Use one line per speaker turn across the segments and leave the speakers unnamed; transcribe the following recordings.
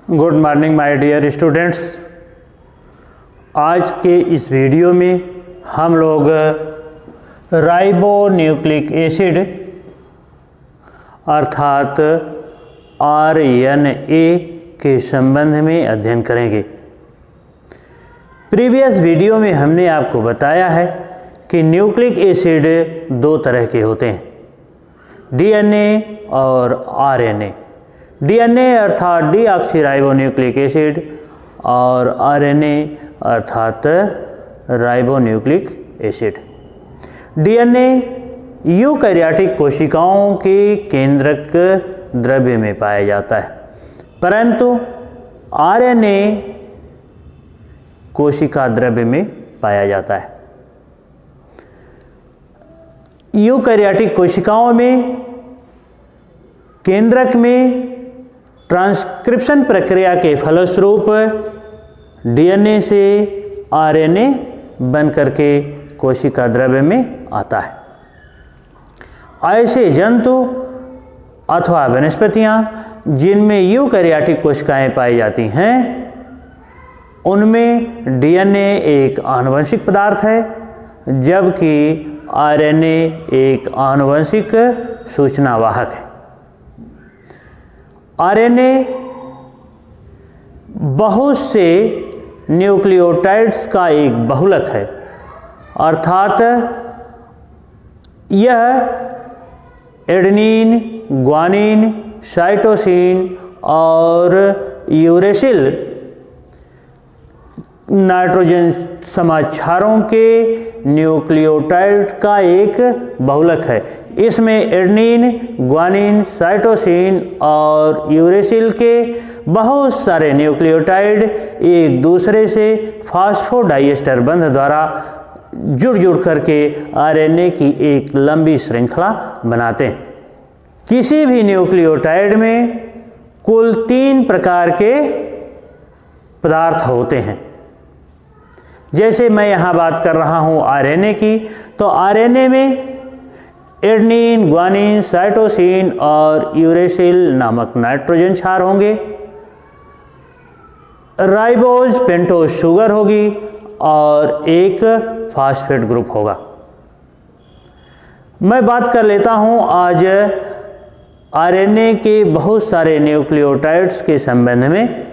Good morning my dear students. आज के इस वीडियो में हम लोग राइबोन्यूक्लिक एसिड अर्थात RNA के संबंध में अध्ययन करेंगे। प्रीवियस वीडियो में हमने आपको बताया है कि न्यूक्लिक एसिड दो तरह के होते हैं, DNA और RNA। DNA अर्थात डीऑक्सीराइबोन्यूक्लिक एसिड और RNA अर्थात राइबोन्यूक्लिक एसिड। DNA यूकैरियोटिक कोशिकाओं के केंद्रक द्रव्य में पाया जाता है, परंतु RNA कोशिका द्रव्य में पाया जाता है। यूकैरियोटिक कोशिकाओं में केंद्रक में ट्रांसक्रिप्शन प्रक्रिया के फलस्वरूप DNA से RNA बन करके कोशिका द्रव्य में आता है। ऐसे जंतु अथवा वनस्पतियां जिनमें यूकैरियोटिक कोशिकाएं पाई जाती हैं, उनमें DNA एक आनुवंशिक पदार्थ है, जबकि RNA एक आनुवंशिक सूचना वाहक है। RNA बहुत से न्यूक्लियोटाइड्स का एक बहुलक है, अर्थात यह एडेनिन, ग्वानिन, साइटोसिन और यूरेसिल नाइट्रोजन समाक्षारों के न्यूक्लियोटाइड का एक बहुलक है। इसमें एडेनिन, ग्वानिन, साइटोसिन और यूरेसिल के बहुत सारे न्यूक्लियोटाइड एक दूसरे से फास्फोडाइएस्टर बंध द्वारा जुड़ करके RNA की एक लंबी श्रृंखला बनाते हैं। किसी भी न्यूक्लियोटाइड में कुल 3 प्रकार के पदार्थ होते हैं। जैसे मैं यहाँ बात कर रहा हूँ RNA की, तो RNA में एडेनिन, ग्वानिन, साइटोसिन और यूरेसिल नामक नाइट्रोजन क्षार होंगे। राइबोज पेंटोज शुगर होगी और एक फास्फेट ग्रुप होगा। मैं बात कर लेता हूँ आज RNA के बहुत सारे न्यूक्लियोटाइड्स के संबंध में।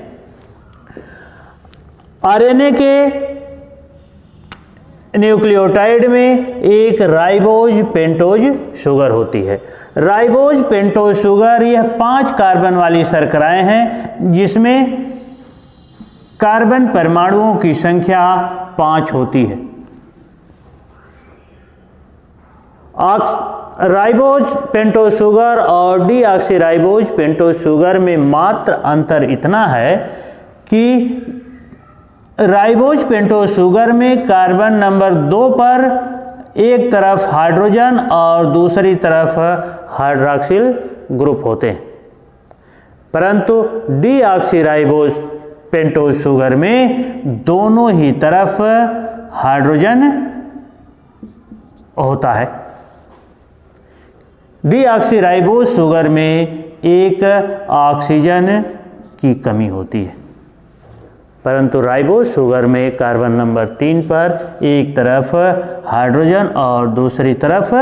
RNA के न्यूक्लियोटाइड में एक राइबोज पेंटोज शुगर होती है। राइबोज पेंटोज शुगर यह 5 कार्बन वाली शर्कराएं हैं, जिसमें कार्बन परमाणुओं की संख्या 5 होती है। राइबोज पेंटोज शुगर और डीऑक्सीराइबोज पेंटोज शुगर में मात्र अंतर इतना है कि राइबोज पेंटोज शुगर में कार्बन नंबर 2 पर एक तरफ हाइड्रोजन और दूसरी तरफ हाइड्रॉक्सिल ग्रुप होते हैं, परंतु डीऑक्सीराइबोज पेंटोज शुगर में दोनों ही तरफ हाइड्रोजन होता है। डीऑक्सीराइबोज शुगर में एक ऑक्सीजन की कमी होती है, परंतु राइबोज शुगर में कार्बन नंबर 3 पर एक तरफ हाइड्रोजन और दूसरी तरफ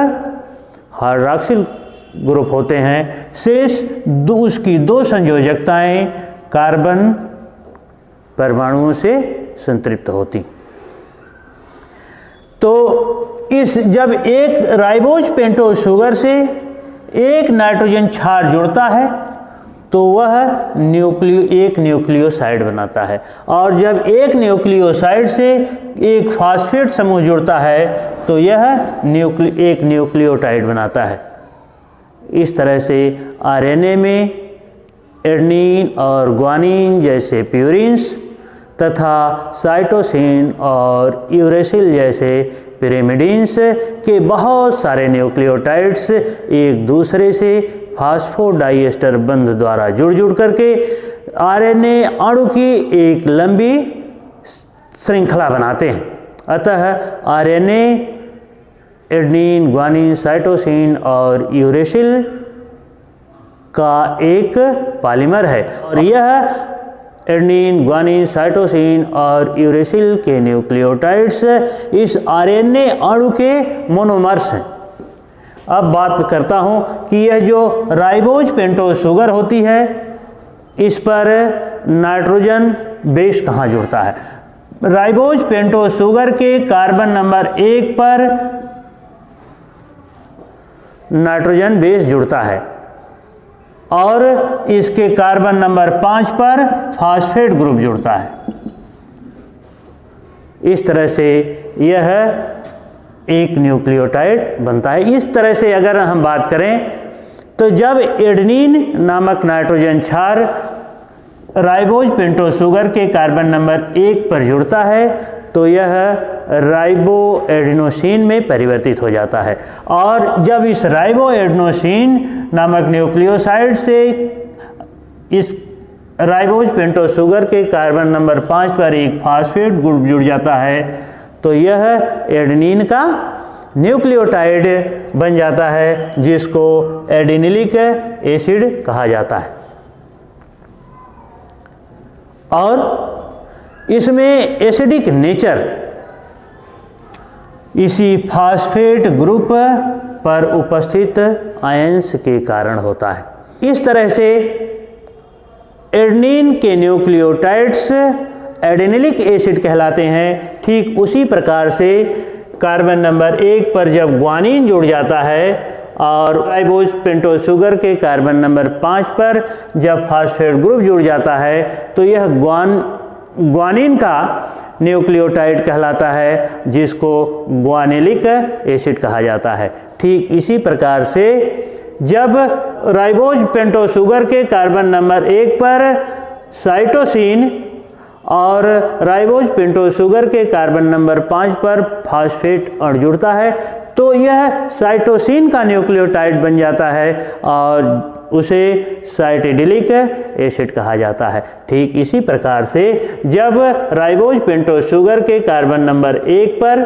हाइड्रॉक्सिल ग्रुप होते हैं। शेष उसकी 2 संयोजकताएं कार्बन परमाणुओं से संतृप्त होती। तो जब एक राइबोज पेंटोज शुगर से एक नाइट्रोजन क्षार जुड़ता है तो वह एक न्यूक्लियोसाइड बनाता है, और जब एक न्यूक्लियोसाइड से एक फास्फेट समूह जुड़ता है तो यह एक न्यूक्लियोटाइड बनाता है। इस तरह से RNA में एडेनिन और ग्वानिन जैसे प्यूरिन्स तथा साइटोसिन और यूरेसिल जैसे पिरिमिडिन्स के बहुत सारे न्यूक्लियोटाइड्स एक दूसरे से फास्फोडाइएस्टर बंध द्वारा जुड़ करके RNA अणु की एक लंबी श्रृंखला बनाते हैं। अतः RNA एडेनिन, ग्वानिन, साइटोसिन और यूरेसिल का एक पॉलीमर है और यह एडेनिन, ग्वानिन, साइटोसिन और यूरेसिल के न्यूक्लियोटाइड्स इस आरएनए अणु के मोनोमर्स हैं। अब बात करता हूं कि यह जो राइबोज पेंटोज शुगर होती है, इस पर नाइट्रोजन बेस कहाँ जुड़ता है। राइबोज पेंटोज शुगर के कार्बन नंबर 1 पर नाइट्रोजन बेस जुड़ता है और इसके कार्बन नंबर 5 पर फास्फेट ग्रुप जुड़ता है। इस तरह से यह एक न्यूक्लियोटाइड बनता है। इस तरह से अगर हम बात करें तो जब एडेनिन नामक नाइट्रोजन क्षार राइबोज पेंटोज शुगर के कार्बन नंबर 1 पर जुड़ता है तो यह राइबो एडेनोसिन में परिवर्तित हो जाता है और जब इस राइबो एडेनोसिन नामक न्यूक्लियोसाइड से इस राइबोज पेंटोज शुगर के कार्बन नंबर 5 पर एक फास्फेट ग्रुप जुड़ जाता है तो यह एडेनिन का न्यूक्लियोटाइड बन जाता है, जिसको एडेनिलिक एसिड कहा जाता है। और इसमें एसिडिक नेचर इसी फास्फेट ग्रुप पर उपस्थित आयंस के कारण होता है। इस तरह से एडेनिन के न्यूक्लियोटाइड्स एडेनिलिक एसिड कहलाते हैं। ठीक उसी प्रकार से कार्बन नंबर 1 पर जब ग्वानिन जुड़ जाता है और राइबोज पेंटोज शुगर के कार्बन नंबर 5 पर जब फास्फेट ग्रुप जुड़ जाता है तो यह ग्वानिन का न्यूक्लियोटाइड कहलाता है, जिसको ग्वानिलिक एसिड कहा जाता है। ठीक इसी प्रकार से जब राइबोज पेंटोज शुगर के कार्बन नंबर 1 पर साइटोसिन और राइबोज पेंटोज शुगर के कार्बन नंबर 5 पर फास्फेट अणु जुड़ता है तो यह साइटोसिन का न्यूक्लियोटाइड बन जाता है और उसे साइटेडिलिक एसिड कहा जाता है। ठीक इसी प्रकार से जब राइबोज पेंटोज शुगर के कार्बन नंबर 1 पर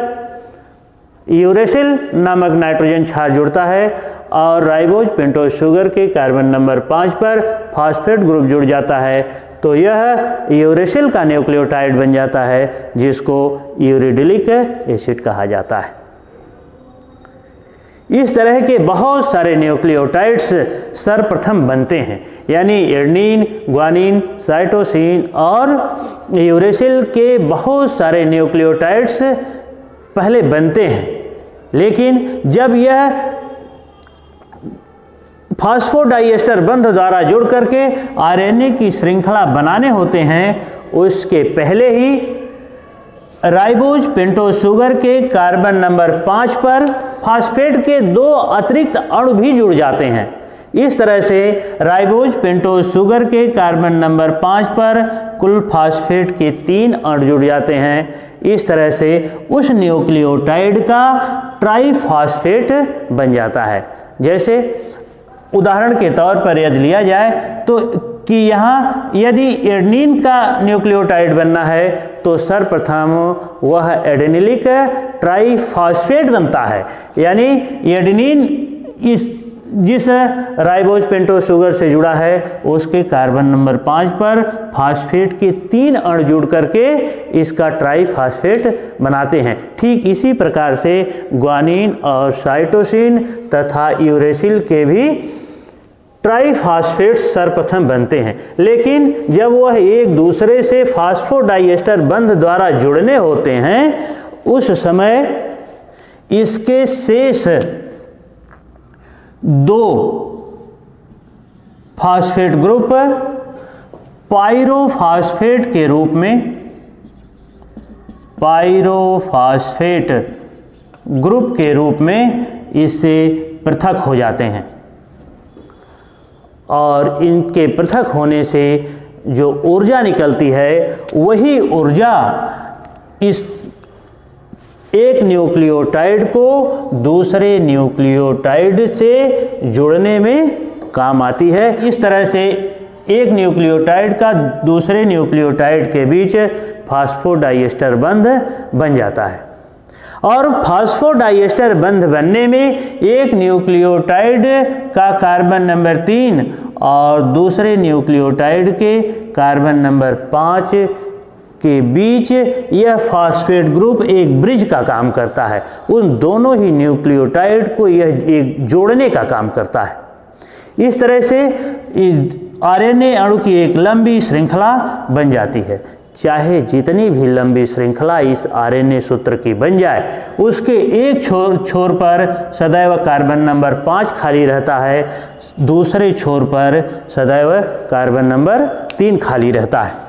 यूरेसिल नामक नाइट्रोजन क्षार जुड़ता है और राइबोज पेंटोज शुगर के कार्बन नंबर 5 पर फास्फेट ग्रुप जुड़ जाता है तो यह यूरेसिल का न्यूक्लियोटाइड बन जाता है, जिसको यूरिडिलिक एसिड कहा जाता है। इस तरह के बहुत सारे न्यूक्लियोटाइड्स सर्वप्रथम बनते हैं, यानी एडेनिन, ग्वानिन, साइटोसिन और यूरेसिल के बहुत सारे न्यूक्लियोटाइड्स पहले बनते हैं, लेकिन जब यह फास्फोडाइएस्टर बंध द्वारा जुड़ करके आरएनए की श्रृंखला बनाने होते हैं, उसके पहले ही राइबोज पेंटोज शुगर के कार्बन नंबर 5 पर फास्फेट के 2 अतिरिक्त अणु भी जुड़ जाते हैं। इस तरह से राइबोज पेंटोज शुगर के कार्बन नंबर 5 पर कुल फास्फेट के 3 अणु जुड़ जाते हैं। इस तरह से उस न्यूक्लियोटाइड का ट्राइफॉस्फेट बन जाता है। जैसे उदाहरण के तौर पर यदि लिया जाए तो कि यहाँ यदि एडेनिन का न्यूक्लियोटाइड बनना है तो सर्वप्रथम वह एडेनिलिक ट्राइफॉस्फेट बनता है, यानी एडेनिन जिस राइबोज पेंटोज शुगर से जुड़ा है उसके कार्बन नंबर 5 पर फास्फेट के 3 अणु जुड़ करके इसका ट्राइफॉस्फेट बनाते हैं। ठीक इसी प्रकार से ग्वानिन और साइटोसिन तथा यूरेसिल के भी ट्राइफॉस्फेट सर्वप्रथम बनते हैं, लेकिन जब वह एक दूसरे से फास्फोडाइएस्टर बंध द्वारा जुड़ने होते हैं उस समय इसके शेष 2 फास्फेट ग्रुप पाइरोफॉस्फेट ग्रुप के रूप में इससे पृथक हो जाते हैं और इनके पृथक होने से जो ऊर्जा निकलती है वही ऊर्जा इस एक न्यूक्लियोटाइड को दूसरे न्यूक्लियोटाइड से जोड़ने में काम आती है। इस तरह से एक न्यूक्लियोटाइड का दूसरे न्यूक्लियोटाइड के बीच फास्फोडाइएस्टर बंध बन जाता है और फास्फोडाइएस्टर बंध बनने में एक न्यूक्लियोटाइड का कार्बन नंबर 3 और दूसरे न्यूक्लियोटाइड के कार्बन नंबर 5 के बीच यह फास्फेट ग्रुप एक ब्रिज का काम करता है। उन दोनों ही न्यूक्लियोटाइड को यह एक जोड़ने का काम करता है। इस तरह से आरएनए अणु की एक लंबी श्रृंखला बन जाती है। चाहे जितनी भी लंबी श्रृंखला इस आरएनए सूत्र की बन जाए, उसके एक छोर पर सदैव कार्बन नंबर 5 खाली रहता है, दूसरे छोर पर सदैव कार्बन नंबर 3 खाली रहता है।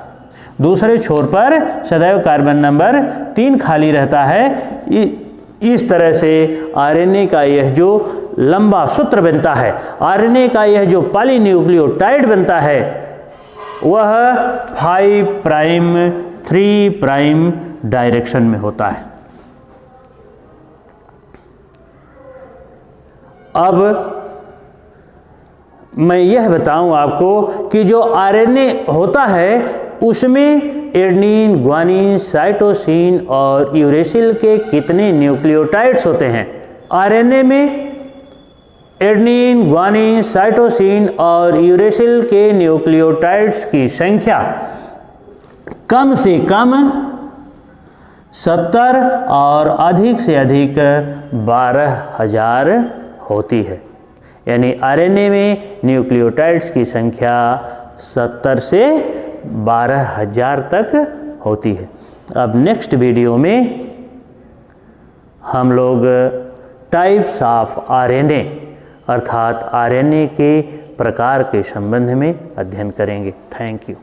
दूसरे छोर पर सदैव कार्बन नंबर 3 खाली रहता है। इस तरह से आरएनए का यह जो लंबा सूत्र बनता है, आरएनए का यह जो पॉलीन्यूक्लियोटाइड बनता है, वह 5 प्राइम 3 प्राइम डायरेक्शन में होता है। अब मैं यह बताऊं आपको कि जो आरएनए होता है उसमें एडेनिन, ग्वानिन, साइटोसिन और यूरेसिल के कितने न्यूक्लियोटाइड्स होते हैं। आरएनए में एडेनिन, ग्वानिन, साइटोसिन और यूरेसिल के न्यूक्लियोटाइड्स की संख्या कम से कम 70 और अधिक से अधिक 12,000 होती है। यानी आरएनए में न्यूक्लियोटाइड्स की संख्या 70 से 12,000 तक होती है। अब नेक्स्ट वीडियो में हम लोग टाइप्स ऑफ आरएनए अर्थात आरएनए के प्रकार के संबंध में अध्ययन करेंगे। Thank you.